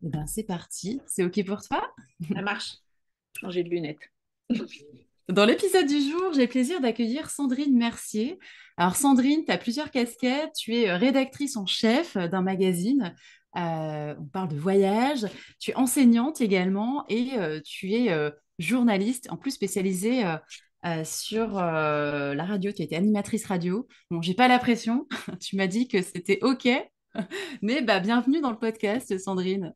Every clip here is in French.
Eh ben, c'est parti. C'est OK pour toi? Ça marche. Changer de lunettes. Dans l'épisode du jour, j'ai le plaisir d'accueillir Sandrine Mercier. Alors, Sandrine, tu as plusieurs casquettes. Tu es rédactrice en chef d'un magazine. On parle de voyage. Tu es enseignante également et tu es journaliste, en plus spécialisée sur la radio. Tu étais animatrice radio. Bon, j'ai pas la pression. Tu m'as dit que c'était OK. Mais bah, bienvenue dans le podcast, Sandrine.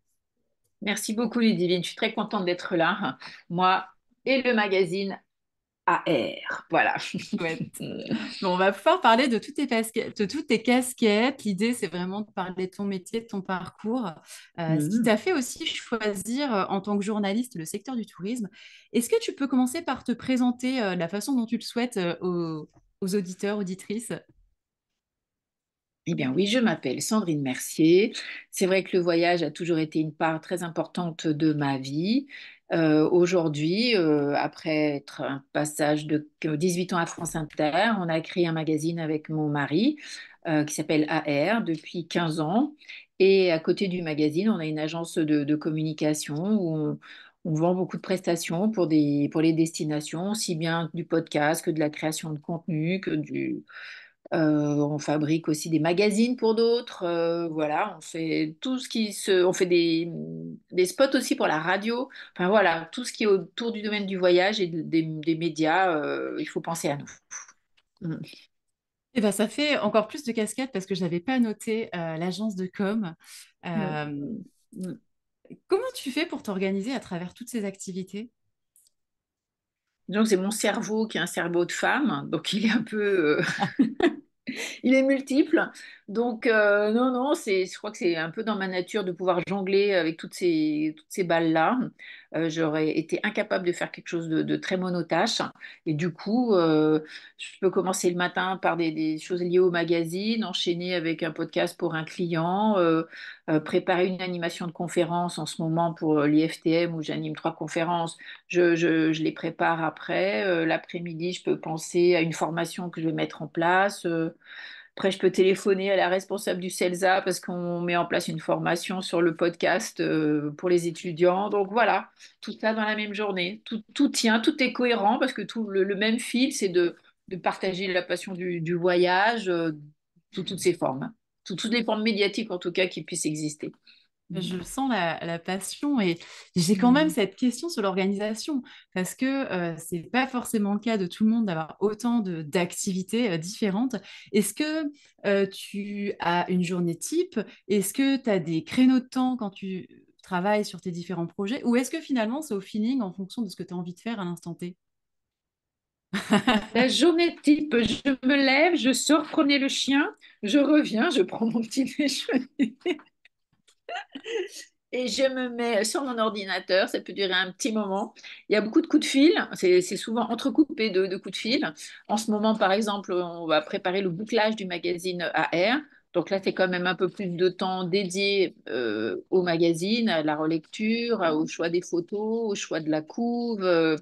Merci beaucoup, Ludivine. Je suis très contente d'être là. Moi et le magazine AR. Voilà. Chouette. Bon, on va pouvoir parler de de toutes tes casquettes. L'idée, c'est vraiment de parler de ton métier, de ton parcours, ce qui Mhm. t'a fait aussi choisir en tant que journaliste le secteur du tourisme. Est-ce que tu peux commencer par te présenter de la façon dont tu le souhaites aux auditeurs, auditrices? Eh bien oui, je m'appelle Sandrine Mercier. C'est vrai que le voyage a toujours été une part très importante de ma vie. Aujourd'hui, après être un passage de 18 ans à France Inter, on a créé un magazine avec mon mari qui s'appelle AR depuis 15 ans. Et à côté du magazine, on a une agence de communication où on vend beaucoup de prestations pour les destinations, aussi bien du podcast que de la création de contenu, on fabrique aussi des magazines pour d'autres. Voilà, on fait tout ce qui se. On fait des spots aussi pour la radio. Enfin voilà, tout ce qui est autour du domaine du voyage et des médias, il faut penser à nous. Mm. Eh ben, ça fait encore plus de casquettes parce que je n'avais pas noté l'agence de com. Mm. Euh, Mm. Comment tu fais pour t'organiser à travers toutes ces activités? Donc c'est mon cerveau qui est un cerveau de femme, donc il est un peu, il est multiple. Donc, non, non, je crois que c'est un peu dans ma nature de pouvoir jongler avec toutes ces balles-là. J'aurais été incapable de faire quelque chose de très monotâche. Et du coup, je peux commencer le matin par des choses liées au magazine, enchaîner avec un podcast pour un client, préparer une animation de conférence en ce moment pour l'IFTM où j'anime 3 conférences. Je les prépare après. L'après-midi, je peux penser à une formation que je vais mettre en place. Après, je peux téléphoner à la responsable du CELSA parce qu'on met en place une formation sur le podcast pour les étudiants. Donc voilà, tout ça dans la même journée. Tout tient, tout est cohérent parce que tout le même fil, c'est de partager la passion du voyage sous toutes ses formes. Sous toutes les formes médiatiques en tout cas qui puissent exister. Je sens la passion et j'ai quand même Mhm. cette question sur l'organisation parce que c'est pas forcément le cas de tout le monde d'avoir autant d'activités différentes. Est-ce que tu as une journée type? Est-ce que tu as des créneaux de temps quand tu travailles sur tes différents projets? Ou est-ce que finalement c'est au feeling en fonction de ce que tu as envie de faire à l'instant T? La journée type, je me lève, je sors promener le chien, je reviens, je prends mon petit déjeuner. Et je me mets sur mon ordinateur, ça peut durer un petit moment. Il y a beaucoup de coups de fil, c'est souvent entrecoupé de coups de fil. En ce moment, par exemple, on va préparer le bouclage du magazine AR. Donc là, c'est quand même un peu plus de temps dédié au magazine, à la relecture, au choix des photos, au choix de la couve,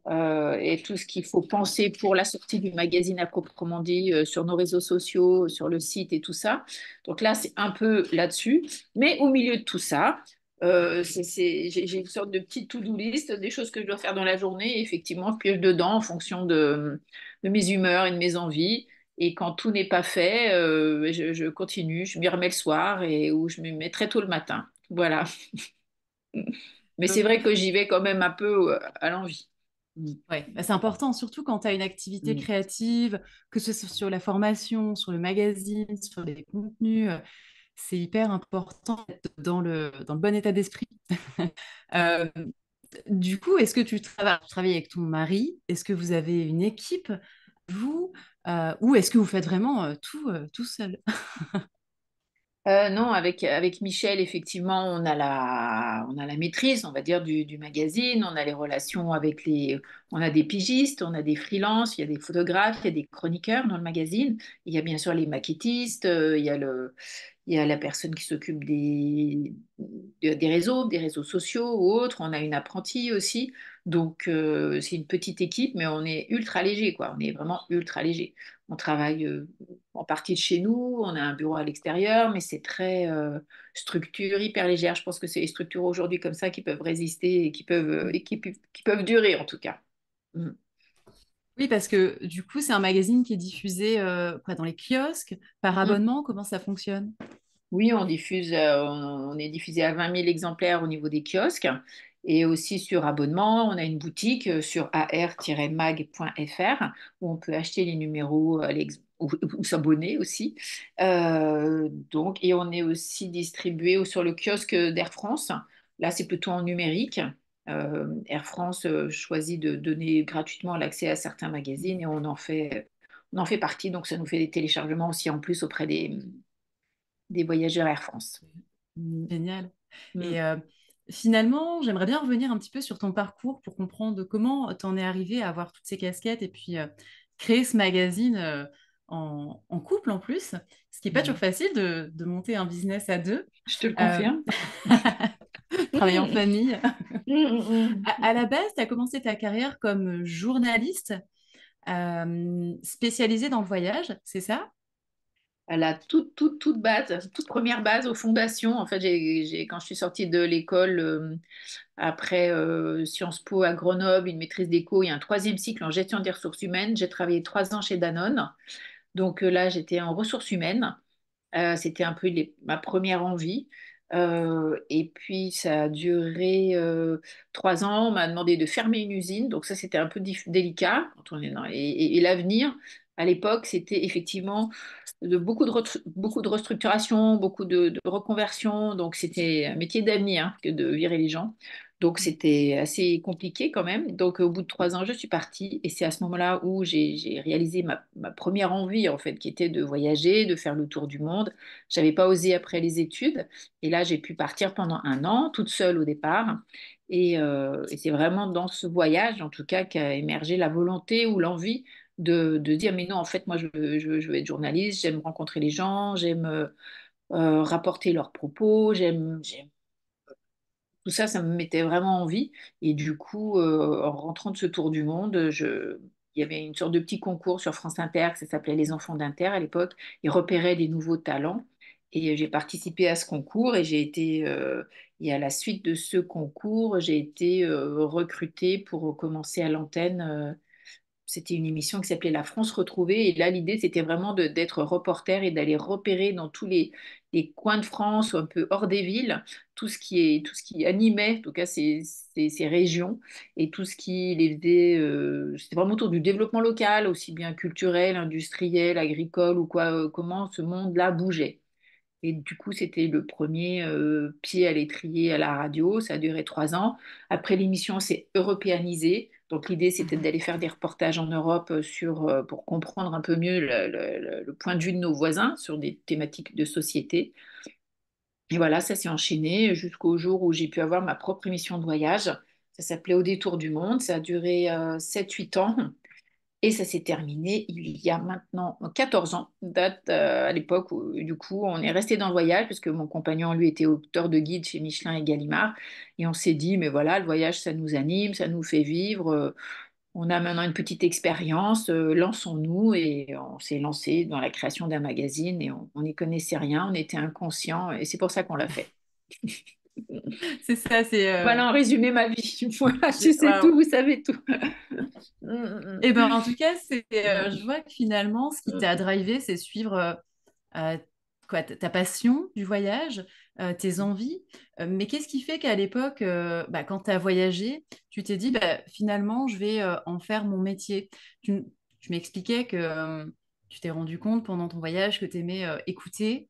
et tout ce qu'il faut penser pour la sortie du magazine à proprement dit sur nos réseaux sociaux, sur le site et tout ça. Donc là, c'est un peu là-dessus. Mais au milieu de tout ça, j'ai une sorte de petite to-do list des choses que je dois faire dans la journée. Et effectivement, je pioche dedans en fonction de mes humeurs et de mes envies. Et quand tout n'est pas fait, je continue, je m'y remets le soir ou je me mets très tôt le matin. Voilà. Mais c'est vrai que j'y vais quand même un peu à l'envie. Mm. Ouais, bah, c'est important, surtout quand tu as une activité Mm. créative, que ce soit sur la formation, sur le magazine, sur les contenus. C'est hyper important d'être dans le bon état d'esprit. Euh, du coup, est-ce que tu travailles avec ton mari? Est-ce que vous avez une équipe, vous, ou est-ce que vous faites vraiment tout seul? Non, avec Michel, effectivement, on a la maîtrise, on va dire, du magazine, on a les relations avec on a des pigistes, on a des freelances, il y a des photographes, il y a des chroniqueurs dans le magazine, il y a bien sûr les maquettistes, il y a la personne qui s'occupe des réseaux sociaux ou autres. On a une apprentie aussi. Donc, c'est une petite équipe, mais on est ultra léger, quoi. On est vraiment ultra léger. On travaille en partie de chez nous, on a un bureau à l'extérieur, mais c'est très structure hyper légère. Je pense que c'est les structures aujourd'hui comme ça qui peuvent résister et qui peuvent durer, en tout cas. Mm. Oui, parce que du coup, c'est un magazine qui est diffusé quoi, dans les kiosques, par Mm. abonnement. Comment ça fonctionne? Oui, on est diffusé à 20 000 exemplaires au niveau des kiosques et aussi sur abonnement. On a une boutique sur ar-mag.fr où on peut acheter les numéros ou s'abonner aussi. Et on est aussi distribué sur le kiosque d'Air France. Là, c'est plutôt en numérique. Air France choisit de donner gratuitement l'accès à certains magazines et on en fait partie. Donc, ça nous fait des téléchargements aussi en plus auprès des voyageurs Air France. Mm. Génial. Mm. Et finalement, j'aimerais bien revenir un petit peu sur ton parcours pour comprendre comment tu en es arrivé à avoir toutes ces casquettes et puis créer ce magazine en couple en plus, ce qui n'est pas toujours Mm. facile de monter un business à deux, Je te le euh, confirme. travailler en famille. Mm, mm, mm. À la base, tu as commencé ta carrière comme journaliste spécialisée dans le voyage, c'est ça? À la toute base, toute première base aux fondations. En fait, quand je suis sortie de l'école, après Sciences Po à Grenoble, une maîtrise d'éco et un troisième cycle en gestion des ressources humaines, j'ai travaillé 3 ans chez Danone. Donc là, j'étais en ressources humaines. C'était un peu ma première envie. Et puis, ça a duré 3 ans. On m'a demandé de fermer une usine. Donc, ça, c'était un peu délicat. Quand on est et l'avenir, à l'époque, c'était effectivement beaucoup de restructuration, beaucoup de reconversion. Donc, c'était un métier d'avenir hein, que de virer les gens. Donc, c'était assez compliqué quand même. Donc, au bout de 3 ans, je suis partie. Et c'est à ce moment-là où j'ai réalisé ma première envie, en fait, qui était de voyager, de faire le tour du monde. J'avais pas osé après les études. Et là, j'ai pu partir pendant 1 an, toute seule au départ. Et c'est vraiment dans ce voyage, en tout cas, qu'a émergé la volonté ou l'envie de dire, mais non, en fait, moi, je veux être journaliste, j'aime rencontrer les gens, j'aime rapporter leurs propos, tout ça, ça me mettait vraiment envie. Et du coup, en rentrant de ce tour du monde, il y avait une sorte de petit concours sur France Inter, que ça s'appelait Les Enfants d'Inter à l'époque. Ils repéraient des nouveaux talents. Et j'ai participé à ce concours et à la suite de ce concours, j'ai été recrutée pour commencer à l'antenne. C'était une émission qui s'appelait La France retrouvée. Et là, l'idée, c'était vraiment d'être reporter et d'aller repérer dans tous les coins de France ou un peu hors des villes tout ce qui animait, en tout cas, ces régions et tout ce qui les faisait. C'était vraiment autour du développement local, aussi bien culturel, industriel, agricole ou quoi, comment ce monde-là bougeait. Et du coup, c'était le premier pied à l'étrier à la radio. Ça a duré 3 ans. Après, l'émission s'est européanisée. Donc, l'idée, c'était d'aller faire des reportages en Europe pour comprendre un peu mieux le point de vue de nos voisins sur des thématiques de société. Et voilà, ça s'est enchaîné jusqu'au jour où j'ai pu avoir ma propre émission de voyage. Ça s'appelait Au détour du monde. Ça a duré 7-8 ans. Et ça s'est terminé il y a maintenant 14 ans, date à l'époque où du coup on est resté dans le voyage puisque mon compagnon lui était auteur de guide chez Michelin et Gallimard et on s'est dit mais voilà le voyage ça nous anime, ça nous fait vivre, on a maintenant une petite expérience, lançons-nous et on s'est lancé dans la création d'un magazine et on n'y connaissait rien, on était inconscient et c'est pour ça qu'on l'a fait. C'est ça, c'est... Voilà en résumé ma vie. Voilà, je sais tout, waouh. vous savez tout. Et ben, en tout cas, je Mm, vois que finalement, ce qui t'a mm, drivé, c'est suivre euh, quoi, ta passion du voyage, tes envies. Mais qu'est-ce qui fait qu'à l'époque, bah, quand tu as voyagé, tu t'es dit, bah, finalement, je vais en faire mon métier. Tu m'expliquais que tu t'es rendu compte pendant ton voyage que tu aimais écouter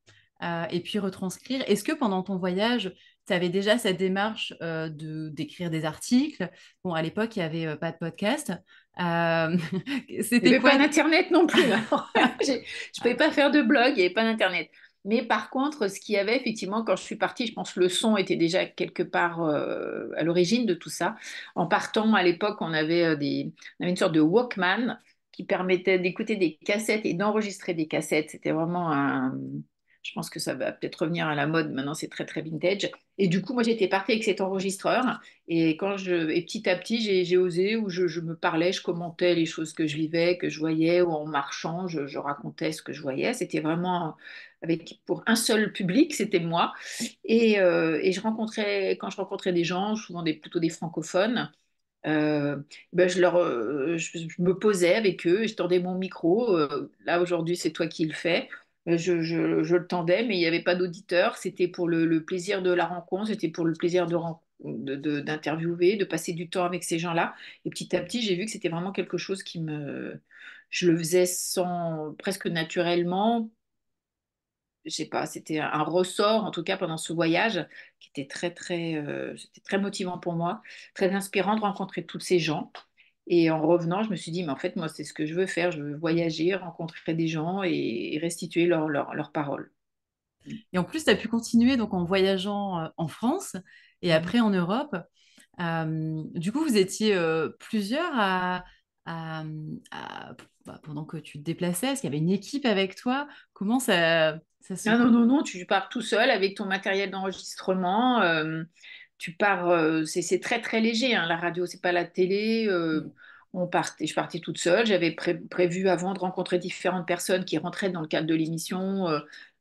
et puis retranscrire. Est-ce que pendant ton voyage, tu avais déjà cette démarche d'écrire des articles? Bon, à l'époque, il n'y avait pas de podcast. Euh, Il n'y c'était avait pas quoi? d'internet non plus. Alors, je ne pouvais pas faire de blog, il n'y avait pas d'internet. Mais par contre, ce qu'il y avait, effectivement, quand je suis partie, je pense que le son était déjà quelque part à l'origine de tout ça. En partant, à l'époque, on avait une sorte de Walkman qui permettait d'écouter des cassettes et d'enregistrer des cassettes. C'était vraiment Je pense que ça va peut-être revenir à la mode. Maintenant, c'est très, très vintage. Et du coup, moi, j'étais partie avec cet enregistreur. Et petit à petit, j'ai osé, où je me parlais, je commentais les choses que je vivais, que je voyais, ou en marchant, je racontais ce que je voyais. C'était vraiment pour un seul public, c'était moi. Et quand je rencontrais des gens, souvent plutôt des francophones, euh, ben je me posais avec eux et je tendais mon micro. Là, aujourd'hui, c'est toi qui le fais. Je le tendais, mais il n'y avait pas d'auditeur. C'était pour le plaisir de la rencontre, c'était pour le plaisir d'interviewer, de passer du temps avec ces gens-là. Et petit à petit, j'ai vu que c'était vraiment quelque chose Je le faisais presque naturellement. Je sais pas, c'était un ressort, en tout cas pendant ce voyage, qui était c'était très motivant pour moi, très inspirant de rencontrer tous ces gens. Et en revenant, je me suis dit, mais en fait, moi, c'est ce que je veux faire. Je veux voyager, rencontrer des gens et restituer leurs paroles. Et en plus, tu as pu continuer donc en voyageant en France et Mhm. après en Europe. Du coup, vous étiez plusieurs à- pendant que tu te déplaçais. Est-ce qu'il y avait une équipe avec toi? Comment ça se Ah non, passe? non, non, tu pars tout seul avec ton matériel d'enregistrement. Tu pars, c'est très très léger, hein, la radio, c'est pas la télé. Je partais toute seule. J'avais prévu avant de rencontrer différentes personnes qui rentraient dans le cadre de l'émission.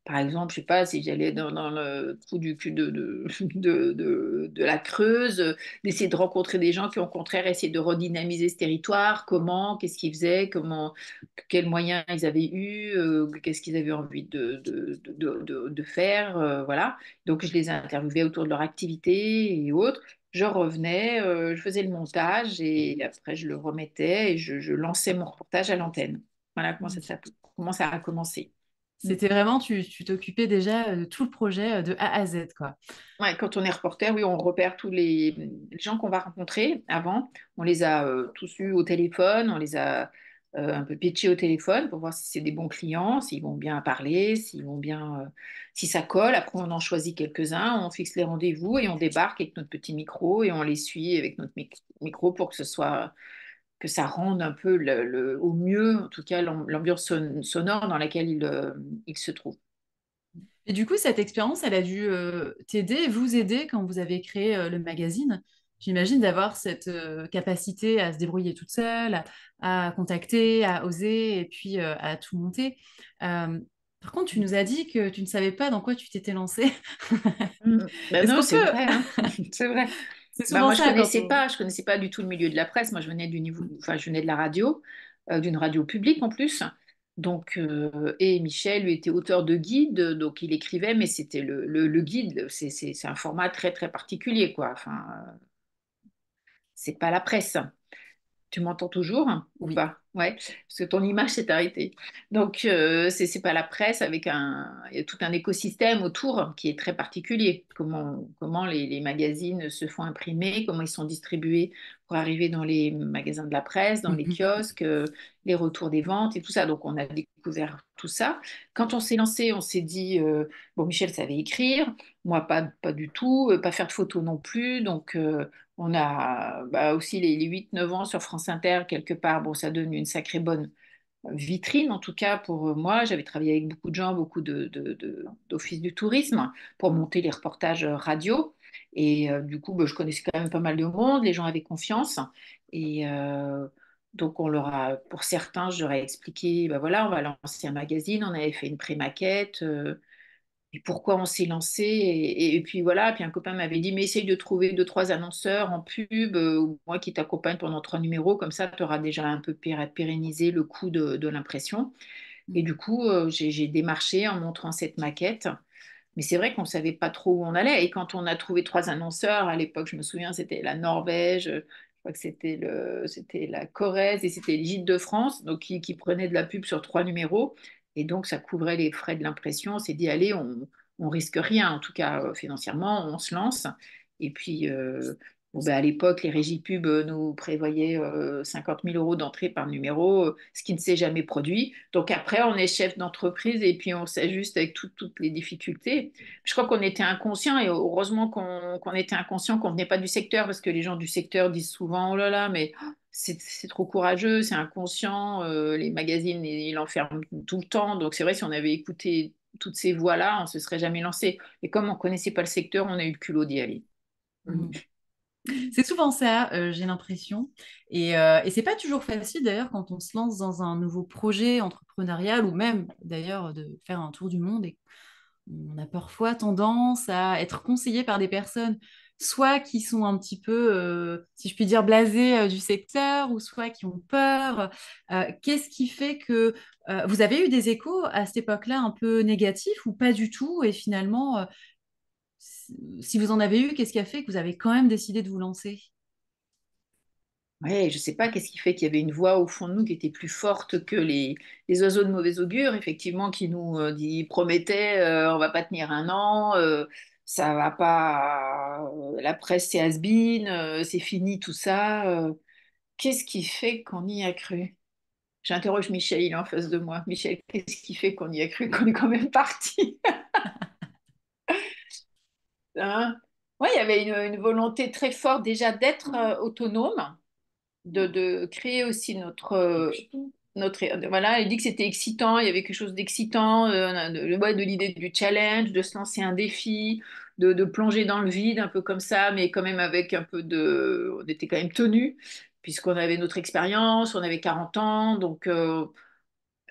Par exemple, je sais pas si j'allais dans le trou du cul de la Creuse, d'essayer de rencontrer des gens qui, au contraire, essayer de redynamiser ce territoire. Comment, qu'est-ce qu'ils faisaient, quels moyens ils avaient eu, qu'est-ce qu'ils avaient envie de faire, voilà. Donc je les interviewais autour de leur activité et autres. Je revenais, je faisais le montage et après je le remettais et je lançais mon reportage à l'antenne. Voilà comment ça a commencé. Mm. C'était vraiment, tu t'occupais déjà de tout le projet de A à Z, quoi. Ouais, quand on est reporter, oui, on repère tous les gens qu'on va rencontrer avant. On les a tous eus au téléphone, on les a un peu pitchés au téléphone pour voir si c'est des bons clients, s'ils vont bien parler, si ça colle. Après, on en choisit quelques-uns, on fixe les rendez-vous et on débarque avec notre petit micro et on les suit avec notre micro pour que ça rende un peu au mieux, en tout cas, l'ambiance sonore dans laquelle il se trouve. Et du coup, cette expérience, elle a dû t'aider, vous aider quand vous avez créé le magazine. J'imagine d'avoir cette capacité à se débrouiller toute seule, à contacter, à oser et puis à tout monter. Euh, Par contre, tu nous as dit que tu ne savais pas dans quoi tu t'étais lancé. Ben Est-ce non, qu'on c'est peut... vrai, hein. C'est vrai. C'est Ben souvent moi, ça quand on... je connaissais pas du tout le milieu de la presse. Moi, je venais de la radio, d'une radio publique en plus. Donc, et Michel, lui, était auteur de guide, donc il écrivait, mais c'était le guide, c'est un format très, très particulier, quoi. Enfin, c'est pas la presse. Tu m'entends toujours hein, ou Oui. pas? Ouais, parce que ton image s'est arrêtée. Donc, c'est pas la presse il y a tout un écosystème autour qui est très particulier. Comment les magazines se font imprimer, comment ils sont distribués pour arriver dans les magasins de la presse, dans les kiosques, les retours des ventes et tout ça. Donc, on a découvert tout ça. Quand on s'est lancé, on s'est dit, bon, Michel savait écrire, moi pas du tout, pas faire de photos non plus. Donc, on a aussi les 8-9 ans sur France Inter, quelque part. Bon, ça donne une sacrée bonne vitrine, en tout cas pour moi. J'avais travaillé avec beaucoup de gens, beaucoup d'offices du tourisme pour monter les reportages radio. Et du coup, je connaissais quand même pas mal de monde. Les gens avaient confiance. Et donc, pour certains, je leur ai expliqué, voilà, on va lancer un magazine. On avait fait une pré-maquette. Et pourquoi on s'est lancé. Et puis voilà, puis un copain m'avait dit, mais essaye de trouver deux, trois annonceurs en pub, ou moi qui t'accompagne pendant 3 numéros, comme ça tu auras déjà un peu pérennisé le coût de l'impression. Et du coup, j'ai démarché en montrant cette maquette. Mais c'est vrai qu'on ne savait pas trop où on allait. Et quand on a trouvé trois annonceurs, à l'époque, je me souviens, c'était la Norvège, je crois que c'était la Corrèze et c'était les Gîtes de France, donc qui prenaient de la pub sur 3 numéros. Et donc, ça couvrait les frais de l'impression. On s'est dit, allez, on risque rien, en tout cas financièrement, on se lance. Et puis, bon, à l'époque, les régies pub nous prévoyaient 50 000 euros d'entrée par numéro, ce qui ne s'est jamais produit. Donc après, on est chef d'entreprise et puis on s'ajuste avec toutes les difficultés. Je crois qu'on était inconscient et heureusement qu'on était inconscient, qu'on venait pas du secteur parce que les gens du secteur disent souvent, oh là là, mais c'est trop courageux, c'est inconscient, les magazines, ils enferment tout le temps. Donc c'est vrai, si on avait écouté toutes ces voies-là, on ne se serait jamais lancé. Et comme on ne connaissait pas le secteur, on a eu le culot d'y aller. Mm. Mm. C'est souvent ça, j'ai l'impression. Et c'est pas toujours facile d'ailleurs quand on se lance dans un nouveau projet entrepreneurial ou même d'ailleurs de faire un tour du monde. Et on a parfois tendance à être conseillé par des personnes, soit qui sont un petit peu, si je puis dire, blasées du secteur, ou soit qui ont peur. Qu'est-ce qui fait que vous avez eu des échos à cette époque-là un peu négatifs ou pas du tout? Et finalement, si vous en avez eu, qu'est-ce qui a fait que vous avez quand même décidé de vous lancer? Ouais, je sais pas qu'est-ce qui fait qu'il y avait une voix au fond de nous qui était plus forte que les oiseaux de mauvais augure, effectivement, qui nous promettaient on va pas tenir un an, ça va pas, la presse c'est has-been, c'est fini tout ça. Qu'est-ce qui fait qu'on y a cru? J'interroge Michel, il est en face de moi. Michel, qu'est-ce qui fait qu'on y a cru, qu'on est quand même parti? Hein. Ouais, il y avait une volonté très forte déjà d'être autonome, de créer aussi voilà, il dit que c'était excitant, il y avait quelque chose d'excitant, ouais, de l'idée du challenge, de se lancer un défi, de plonger dans le vide, un peu comme ça, mais quand même avec un peu on était quand même tenus, puisqu'on avait notre expérience, on avait 40 ans, donc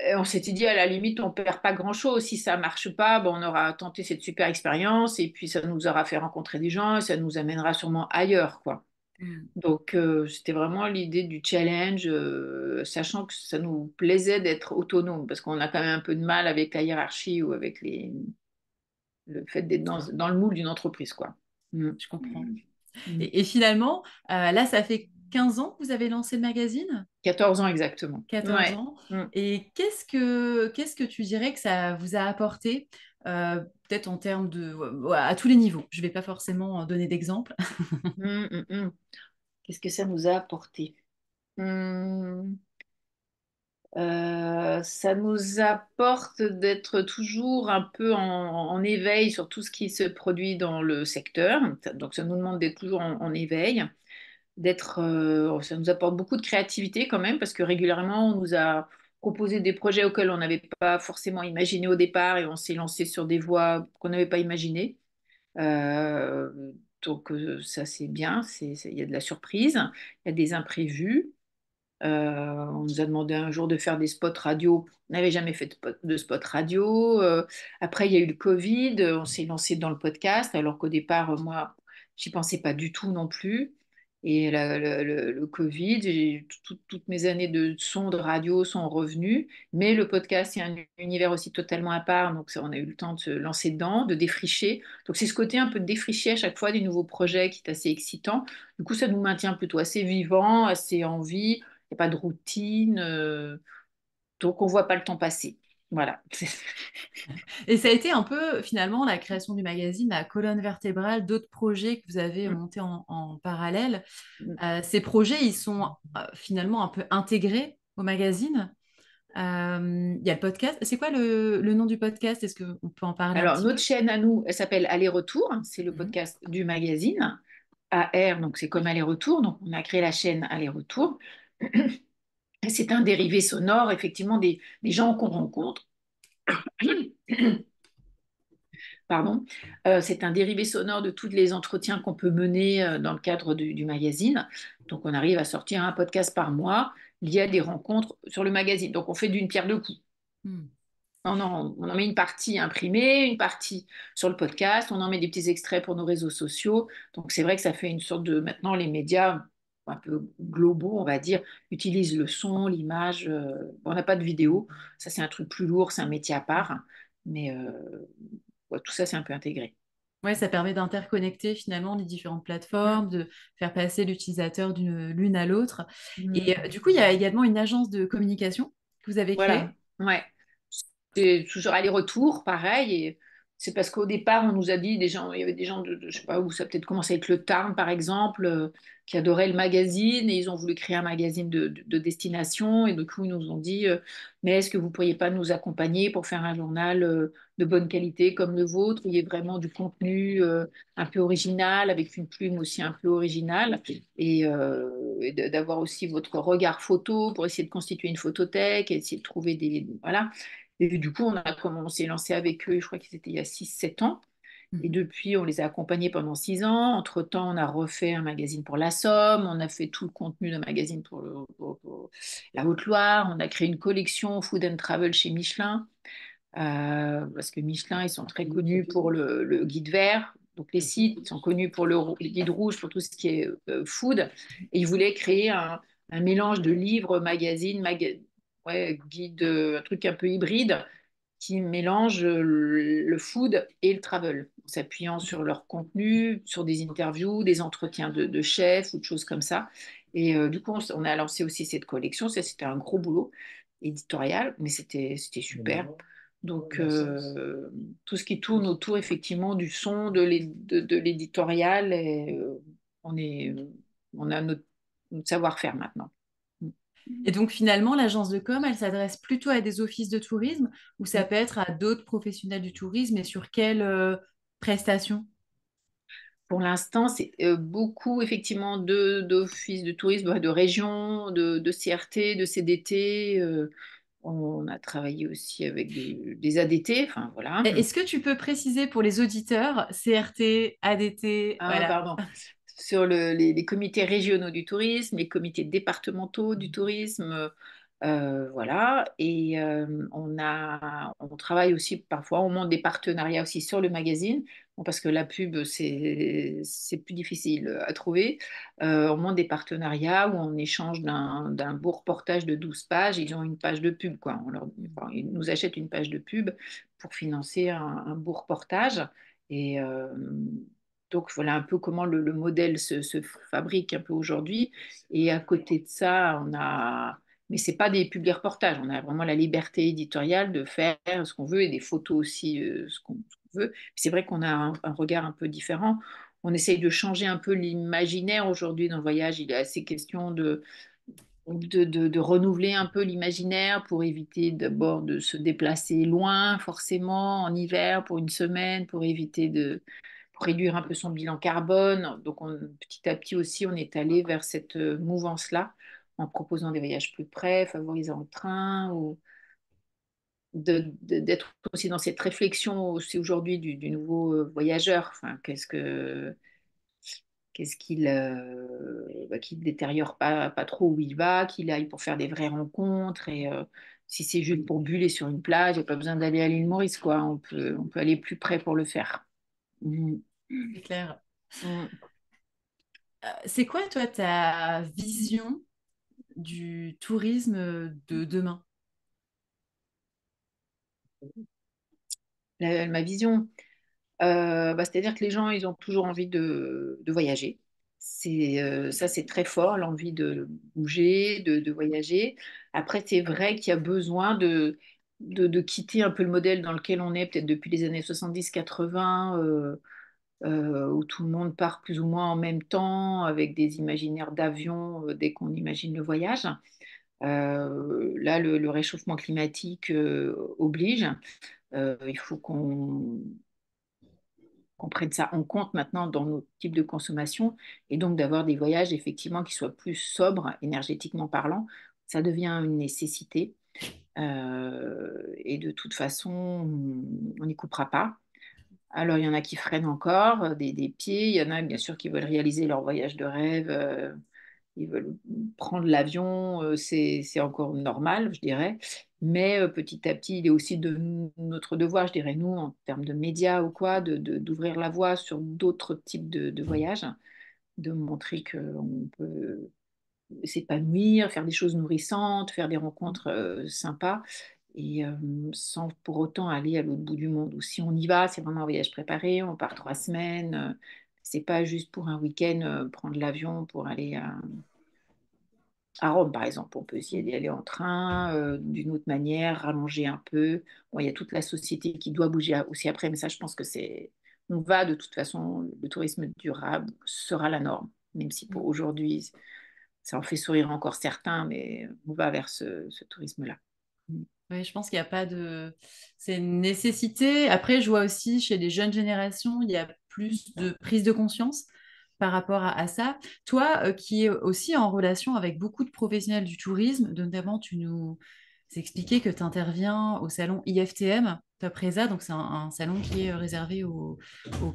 et on s'était dit à la limite, on perd pas grand-chose. Si ça marche pas, bon, on aura tenté cette super expérience et puis ça nous aura fait rencontrer des gens et ça nous amènera sûrement ailleurs, quoi. Mm. Donc, c'était vraiment l'idée du challenge, sachant que ça nous plaisait d'être autonome, parce qu'on a quand même un peu de mal avec la hiérarchie ou avec le fait d'être dans le moule d'une entreprise, quoi. Mm. Je comprends. Mm. Et finalement, là, ça fait 15 ans que vous avez lancé le magazine, 14 ans exactement. 14 Ouais. ans. Mm. Et qu'est-ce que tu dirais que ça vous a apporté, peut-être en termes de, ouais, à tous les niveaux. Je ne vais pas forcément donner d'exemple. Mm, mm, mm. Qu'est-ce que ça nous a apporté? Mm. Ça nous apporte d'être toujours un peu en éveil sur tout ce qui se produit dans le secteur. Donc, ça nous demande d'être toujours en éveil, ça nous apporte beaucoup de créativité quand même, parce que régulièrement, on nous a proposé des projets auxquels on n'avait pas forcément imaginé au départ et on s'est lancé sur des voies qu'on n'avait pas imaginées. Euh, donc, ça, c'est bien, il y a de la surprise, il y a des imprévus. On nous a demandé un jour de faire des spots radio. On n'avait jamais fait de spot radio. Après, il y a eu le Covid. On s'est lancé dans le podcast, alors qu'au départ, moi, j'y pensais pas du tout non plus. Et le Covid, toutes mes années de son, de radio sont revenues. Mais le podcast, c'est un univers aussi totalement à part. Donc, on a eu le temps de se lancer dedans, de défricher. Donc, c'est ce côté un peu de défricher à chaque fois des nouveaux projets qui est assez excitant. Du coup, ça nous maintient plutôt assez vivants, assez en vie. Il n'y a pas de routine, donc on ne voit pas le temps passer. Voilà. Et ça a été un peu, finalement, la création du magazine, la colonne vertébrale d'autres projets que vous avez montés en parallèle. Ces projets, ils sont finalement un peu intégrés au magazine. Il y a le podcast. C'est quoi le nom du podcast? Est-ce qu'on peut en parler un Alors, petit notre peu? chaîne à nous, elle s'appelle Aller-Retour. C'est le Mhm. podcast du magazine. AR, donc c'est comme Aller-Retour. Donc, on a créé la chaîne Aller-Retour. C'est un dérivé sonore, effectivement, des gens qu'on rencontre. Pardon. C'est un dérivé sonore de tous les entretiens qu'on peut mener dans le cadre du magazine. Donc, on arrive à sortir un podcast par mois lié à des rencontres sur le magazine. Donc, on fait d'une pierre deux coups. Hmm. On en met une partie imprimée, une partie sur le podcast, on en met des petits extraits pour nos réseaux sociaux. Donc c'est vrai que ça fait une sorte de... Maintenant, les médias un peu globaux, on va dire, utilisent le son, l'image. Bon, on n'a pas de vidéo, ça c'est un truc plus lourd, c'est un métier à part. Mais ouais, tout ça, c'est un peu intégré. Ouais, ça permet d'interconnecter finalement les différentes plateformes, de faire passer l'utilisateur l'une à l'autre. Et Mm. du coup, il y a également une agence de communication que vous avez Voilà, créée. ouais. C'est toujours aller-retour, pareil. Et c'est parce qu'au départ, on nous a dit, des gens, il y avait des gens je sais pas où, ça a peut-être commencé avec le Tarn, par exemple, qui adoraient le magazine et ils ont voulu créer un magazine de destination. Et du coup, ils nous ont dit, mais est-ce que vous pourriez pas nous accompagner pour faire un journal de bonne qualité comme le vôtre, où il y ait vraiment du contenu un peu original, avec une plume aussi un peu originale, et d'avoir aussi votre regard photo pour essayer de constituer une photothèque, et essayer de trouver des... Voilà. Et du coup, on s'est lancé avec eux, je crois qu'ils étaient il y a 6 7 ans. Et Mhm. depuis, on les a accompagnés pendant 6 ans. Entre-temps, on a refait un magazine pour la Somme, on a fait tout le contenu d'un magazine pour la Haute-Loire, on a créé une collection Food and Travel chez Michelin, parce que Michelin, ils sont très connus pour le guide vert. Donc les sites sont connus pour le guide rouge, pour tout ce qui est food. Et ils voulaient créer un mélange de livres, magazines, ouais, guide, un truc un peu hybride qui mélange le food et le travel, en s'appuyant sur leur contenu, sur des interviews, des entretiens de chefs ou de choses comme ça. Et du coup, on a lancé aussi cette collection. Ça, c'était un gros boulot éditorial, mais c'était super. Donc, tout ce qui tourne autour effectivement du son, de l'éditorial, on est, on a notre savoir-faire maintenant. Et donc finalement, l'agence de com, elle s'adresse plutôt à des offices de tourisme ou ça peut être à d'autres professionnels du tourisme et sur quelles prestations? Pour l'instant, c'est beaucoup effectivement d'offices de tourisme, de régions, de CRT, de CDT. On a travaillé aussi avec des ADT, enfin voilà. Est-ce que tu peux préciser pour les auditeurs, CRT, ADT, Ah, voilà. pardon. Sur les comités régionaux du tourisme, les comités départementaux du tourisme, voilà. Et on travaille aussi parfois, on monte des partenariats aussi sur le magazine, bon, parce que la pub, c'est plus difficile à trouver. On monte des partenariats où on échange d'un beau reportage de 12 pages, ils ont une page de pub, quoi. Enfin, ils nous achètent une page de pub pour financer un beau reportage. Et donc voilà un peu comment le modèle se fabrique un peu aujourd'hui. Et à côté de ça, mais c'est pas des publi-reportages, on a vraiment la liberté éditoriale de faire ce qu'on veut et des photos aussi ce qu'on veut. C'est vrai qu'on a un regard un peu différent. On essaye de changer un peu l'imaginaire aujourd'hui dans le voyage. Il est assez question de renouveler un peu l'imaginaire pour éviter d'abord de se déplacer loin, forcément, en hiver, pour une semaine, pour réduire un peu son bilan carbone. Donc, petit à petit aussi, on est allé vers cette mouvance-là, en proposant des voyages plus près, favorisant le train, ou d'être aussi dans cette réflexion aussi aujourd'hui du nouveau voyageur. Enfin, qu'est-ce qu'il détériore pas trop où il va, qu'il aille pour faire des vraies rencontres et si c'est juste pour buller sur une plage, il n'y a pas besoin d'aller à l'île Maurice, quoi. On peut aller plus près pour le faire. Mm. C'est clair. Mm. C'est quoi, toi, ta vision du tourisme de demain? Ma vision, c'est-à-dire que les gens, ils ont toujours envie de voyager. Ça, c'est très fort, l'envie de bouger, de voyager. Après, c'est vrai qu'il y a besoin de quitter un peu le modèle dans lequel on est, peut-être depuis les années 70-80, où tout le monde part plus ou moins en même temps, avec des imaginaires d'avion dès qu'on imagine le voyage. Là, le réchauffement climatique oblige. Il faut qu'on prenne ça en compte maintenant dans nos types de consommation et donc d'avoir des voyages effectivement qui soient plus sobres énergétiquement parlant. Ça devient une nécessité et de toute façon, on n'y coupera pas. Alors, il y en a qui freinent encore des pieds, il y en a bien sûr qui veulent réaliser leur voyage de rêve, ils veulent prendre l'avion, c'est encore normal, je dirais. Mais petit à petit, il est aussi de notre devoir, je dirais, nous, en termes de médias ou quoi, d'ouvrir la voie sur d'autres types de voyages, de montrer qu'on peut s'épanouir, faire des choses nourrissantes, faire des rencontres sympas, et sans pour autant aller à l'autre bout du monde. Ou si on y va, c'est vraiment un voyage préparé, on part 3 semaines. C'est pas juste pour un week-end prendre l'avion pour aller à Rome, par exemple. On peut essayer d'y aller en train, d'une autre manière, rallonger un peu. Bon, il y a toute la société qui doit bouger aussi après, mais ça, je pense que c'est. On va de toute façon, le tourisme durable sera la norme, même si pour aujourd'hui, ça en fait sourire encore certains, mais on va vers ce tourisme-là. Mm. Oui, je pense qu'il n'y a pas de... C'est une nécessité. Après, je vois aussi chez les jeunes générations, il y a plus de prise de conscience par rapport à ça. Toi, qui es aussi en relation avec beaucoup de professionnels du tourisme, notamment expliqué que tu interviens au salon IFTM Top Resa, donc c'est un salon qui est réservé aux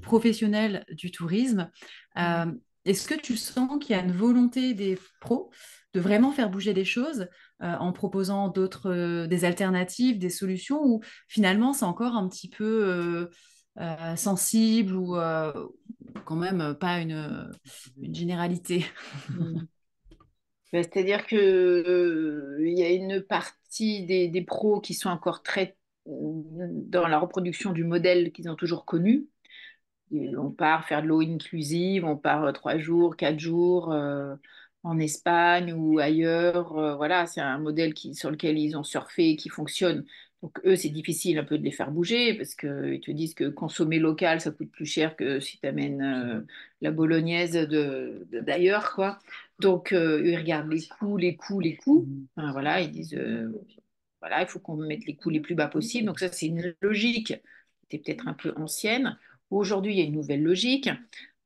professionnels du tourisme. Euh, Est-ce que tu sens qu'il y a une volonté des pros de vraiment faire bouger les choses en proposant des alternatives, des solutions, ou finalement c'est encore un petit peu sensible ou quand même pas une généralité? Mm. Ben, c'est-à-dire que, il y a une partie des pros qui sont encore très dans la reproduction du modèle qu'ils ont toujours connu. Et on part faire de l'eau inclusive, on part 3 jours, 4 jours en Espagne ou ailleurs. Voilà, c'est un modèle sur lequel ils ont surfé et qui fonctionne. Donc eux, c'est difficile un peu de les faire bouger parce qu'ils te disent que consommer local, ça coûte plus cher que si tu amènes la bolognaise d'ailleurs, quoi. Donc ils regardent les coûts, les coûts, les coûts. Enfin, voilà, ils disent voilà, il faut qu'on mette les coûts les plus bas possible. Donc ça, c'est une logique qui était peut-être un peu ancienne. Aujourd'hui, il y a une nouvelle logique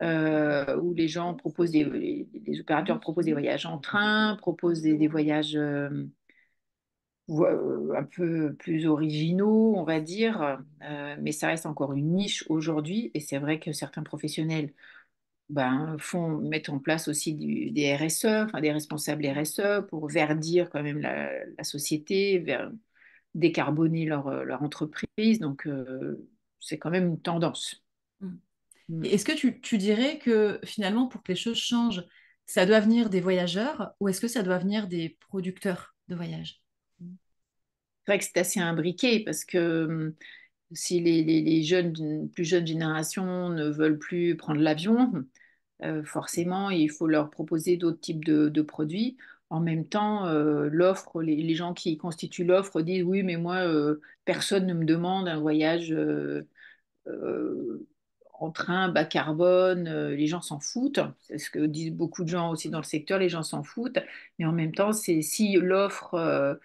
où les gens proposent les opérateurs proposent des voyages en train, proposent des voyages un peu plus originaux, on va dire, mais ça reste encore une niche aujourd'hui. Et c'est vrai que certains professionnels mettent en place aussi des RSE, enfin des responsables RSE pour verdir quand même la société, décarboner leur entreprise. Donc, c'est quand même une tendance. Mm. Et est-ce que tu dirais que finalement, pour que les choses changent, ça doit venir des voyageurs ou est-ce que ça doit venir des producteurs de voyages? C'est vrai que c'est assez imbriqué parce que si les jeunes, d'une plus jeune génération ne veulent plus prendre l'avion, forcément, il faut leur proposer d'autres types de produits. En même temps, l'offre, les gens qui constituent l'offre disent oui, mais moi, personne ne me demande un voyage euh, en train bas carbone, les gens s'en foutent. C'est ce que disent beaucoup de gens aussi dans le secteur, les gens s'en foutent. Mais en même temps, c'est si l'offre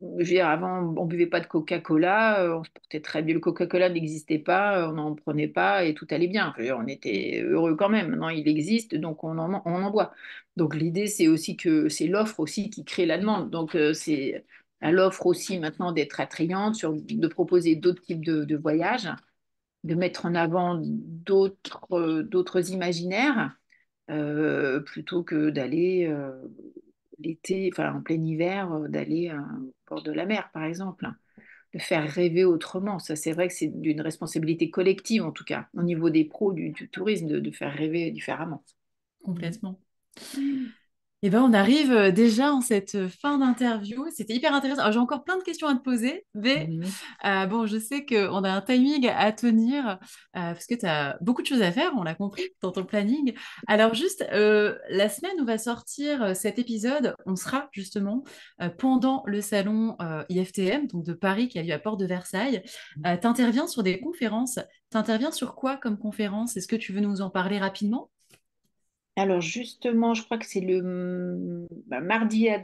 je veux dire, avant, on buvait pas de Coca-Cola, on se portait très bien. Le Coca-Cola n'existait pas, on n'en prenait pas et tout allait bien. Je veux dire, on était heureux quand même. Maintenant, il existe, donc on en boit. Donc l'idée, c'est aussi que c'est l'offre aussi qui crée la demande. Donc c'est à l'offre aussi maintenant d'être attrayante, de proposer d'autres types de voyages, de mettre en avant d'autres imaginaires plutôt que d'aller l'été, enfin en plein hiver, d'aller au bord de la mer, par exemple. De faire rêver autrement. Ça, c'est vrai que c'est d'une responsabilité collective, en tout cas, au niveau des pros du tourisme, de faire rêver différemment. Mhm. Complètement. Eh ben, on arrive déjà en cette fin d'interview. C'était hyper intéressant. Alors, j'ai encore plein de questions à te poser, mais Mhm. bon, je sais qu'on a un timing à tenir parce que tu as beaucoup de choses à faire, on l'a compris, dans ton planning. Alors, juste la semaine où va sortir cet épisode, on sera justement pendant le salon IFTM, donc de Paris, qui a lieu à Porte de Versailles. Tu interviens sur des conférences. Tu interviens sur quoi comme conférence? Est-ce que tu veux nous en parler rapidement? Alors justement, je crois que c'est mardi à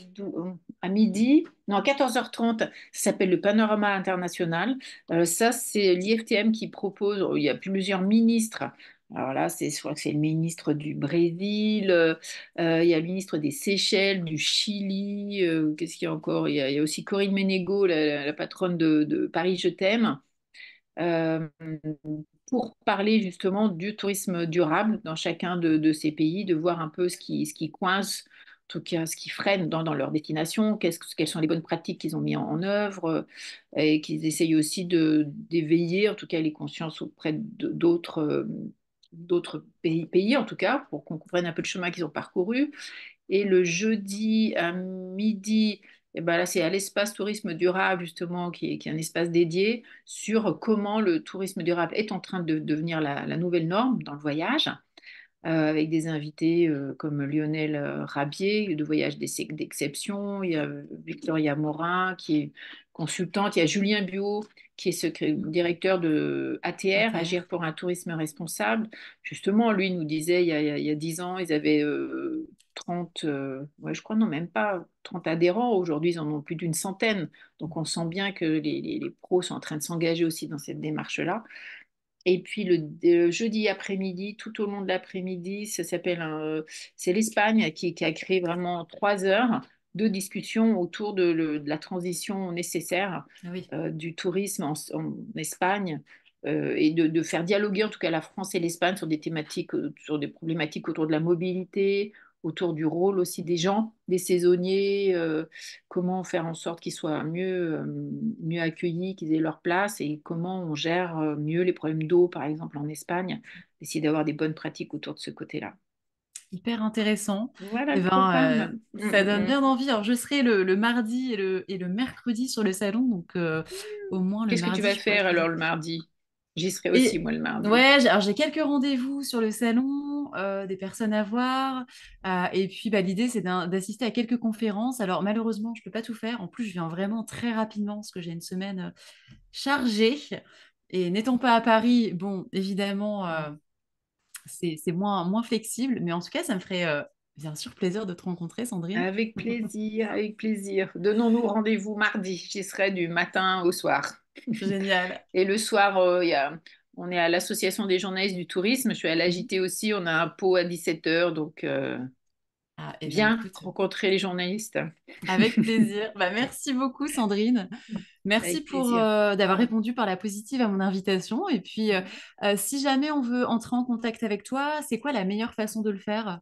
midi, non, à 14h30, ça s'appelle le Panorama International. Ça, c'est l'IFTM qui propose, il y a plusieurs ministres. Alors là, je crois que c'est le ministre du Brésil, il y a le ministre des Seychelles, du Chili, qu'est-ce qu'il y a encore? Il y a aussi Corinne Ménégo, la patronne de Paris Je t'aime. Euh, pour parler justement du tourisme durable dans chacun de ces pays, de voir un peu ce qui coince, en tout cas ce qui freine dans leur destination, quelles sont les bonnes pratiques qu'ils ont mis en œuvre, et qu'ils essayent aussi d'éveiller, en tout cas, les consciences auprès d'autres pays, en tout cas, pour qu'on comprenne un peu le chemin qu'ils ont parcouru. Et le jeudi à midi, eh ben là, c'est à l'espace tourisme durable, justement, qui est un espace dédié sur comment le tourisme durable est en train de devenir la nouvelle norme dans le voyage, avec des invités comme Lionel Rabier, de Voyage d'Exception, il y a Victoria Morin, qui est consultante, il y a Julien Buot, qui est directeur de ATR, ATR. Agir pour un tourisme responsable. Justement, lui nous disait, il y a 10 ans, ils avaient 30, ouais, je crois, non, même pas 30 adhérents. Aujourd'hui, ils en ont plus d'une centaine. Donc, on sent bien que les pros sont en train de s'engager aussi dans cette démarche-là. Et puis le jeudi après-midi, tout au long de l'après-midi, c'est l'Espagne qui a créé vraiment 3 heures de discussion autour de la transition nécessaire Ah oui, du tourisme en Espagne et de faire dialoguer en tout cas la France et l'Espagne sur des thématiques, sur des problématiques autour de la mobilité, autour du rôle aussi des gens, des saisonniers, comment faire en sorte qu'ils soient mieux accueillis, qu'ils aient leur place et comment on gère mieux les problèmes d'eau, par exemple en Espagne, essayer d'avoir des bonnes pratiques autour de ce côté-là. hyper intéressant. Voilà Eh le ben, programme. ça donne bien envie. Alors, je serai le mardi et le mercredi sur le salon, donc au moins le Qu'est-ce que tu mardi, vas je pourrais faire choisir. alors le mardi? J'y serai aussi, Et moi, le mardi. ouais, alors j'ai quelques rendez-vous sur le salon, des personnes à voir. Et puis bah, l'idée, c'est d'assister à quelques conférences. Alors malheureusement, je peux pas tout faire. En plus, je viens vraiment très rapidement parce que j'ai une semaine chargée. Et n'étant pas à Paris, bon, évidemment, c'est moins flexible. Mais en tout cas, ça me ferait bien sûr plaisir de te rencontrer, Sandrine. Avec plaisir, avec plaisir. Donnons-nous rendez-vous mardi. J'y serai du matin au soir. Génial. Et le soir, on est à l'Association des journalistes du tourisme. Je suis à Mhm. l'AJT aussi. On a un pot à 17h. Donc, Ah, eh ben viens écoute, rencontrer les journalistes. avec plaisir. Bah, merci beaucoup, Sandrine. Merci Avec pour plaisir. d'avoir répondu par la positive à mon invitation. Et puis, si jamais on veut entrer en contact avec toi, c'est quoi la meilleure façon de le faire?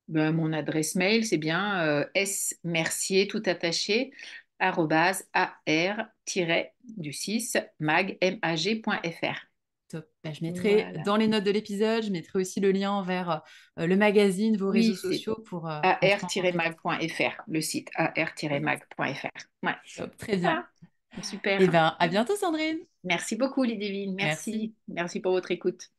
Ben, mon adresse mail, c'est bien smercier, tout attaché, arrobase, ar-du 6 mag.fr. Top. Bah, je mettrai Voilà. dans les notes de l'épisode, je mettrai aussi le lien vers le magazine, vos réseaux Oui, c'est sociaux pour entrer en contact. ar-mag.fr, le site ar-mag.fr. Ouais. Top, très bien. Voilà, Et super. ben, à bientôt, Sandrine. Merci beaucoup, Lidivine. Merci. Merci. Merci pour votre écoute.